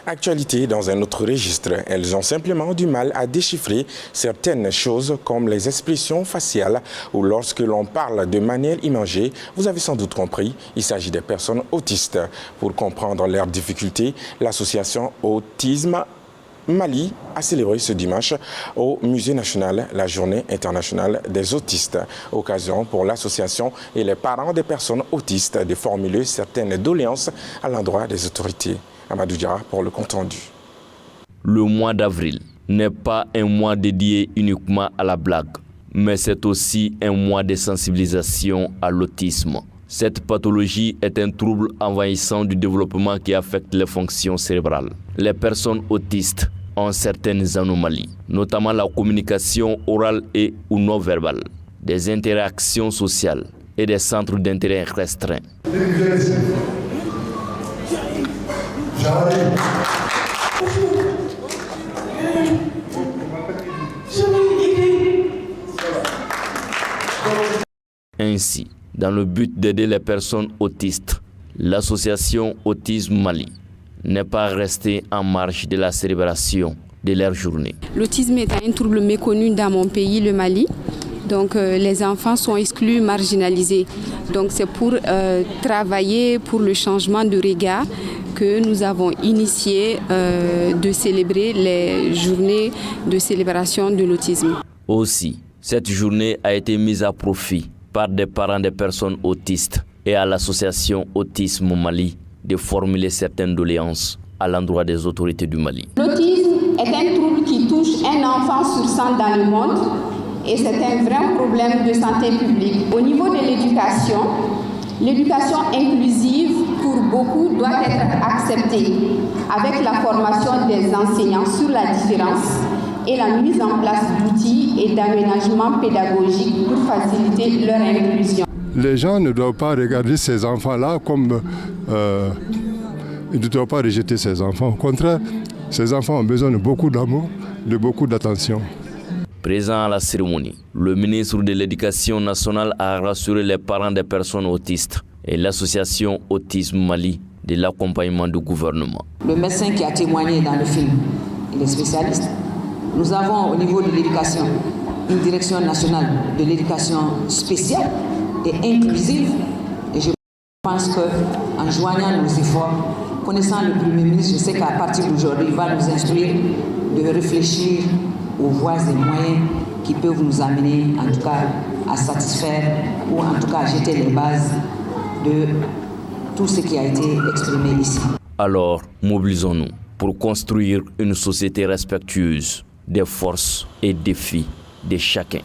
Actualité dans un autre registre, elles ont simplement du mal à déchiffrer certaines choses comme les expressions faciales ou lorsque l'on parle de manière imagée. Vous avez sans doute compris, il s'agit des personnes autistes. Pour comprendre leurs difficultés, l'association Autisme Mali a célébré ce dimanche au Musée national la Journée internationale des autistes. Occasion pour l'association et les parents des personnes autistes de formuler certaines doléances à l'endroit des autorités. Amadou Diarra pour le compte rendu. Le mois d'avril n'est pas un mois dédié uniquement à la blague, mais c'est aussi un mois de sensibilisation à l'autisme. Cette pathologie est un trouble envahissant du développement qui affecte les fonctions cérébrales. Les personnes autistes ont certaines anomalies, notamment la communication orale et ou non verbale, des interactions sociales et des centres d'intérêt restreints. Ainsi, dans le but d'aider les personnes autistes, l'association Autisme Mali n'est pas restée en marge de la célébration de leur journée. L'autisme est un trouble méconnu dans mon pays, le Mali. Donc les enfants sont exclus, marginalisés. Donc c'est pour travailler pour le changement de regard que nous avons initié de célébrer les journées de célébration de l'autisme. Aussi, cette journée a été mise à profit par des parents des personnes autistes et à l'association Autisme Mali de formuler certaines doléances à l'endroit des autorités du Mali. L'autisme est un trouble qui touche un enfant sur 100 dans le monde et c'est un vrai problème de santé publique. Au niveau de l'éducation, l'éducation inclusive pour beaucoup doit être acceptée avec la formation des enseignants sur la différence et la mise en place d'outils et d'aménagements pédagogiques pour faciliter leur inclusion. Les gens ne doivent pas regarder ces enfants-là comme... ils ne doivent pas rejeter ces enfants. Au contraire, ces enfants ont besoin de beaucoup d'amour, de beaucoup d'attention. Présent à la cérémonie, le ministre de l'Éducation nationale a rassuré les parents des personnes autistes et l'association Autisme Mali de l'accompagnement du gouvernement. Le médecin qui a témoigné dans le film, il est spécialiste. Nous avons au niveau de l'éducation une direction nationale de l'éducation spéciale et inclusive. Et je pense qu'en joignant nos efforts, connaissant le Premier ministre, je sais qu'à partir d'aujourd'hui, il va nous instruire de réfléchir aux voies et moyens qui peuvent nous amener, en tout cas, à satisfaire ou en tout cas à jeter les bases de tout ce qui a été exprimé ici. Alors, mobilisons-nous pour construire une société respectueuse des forces et défis de chacun.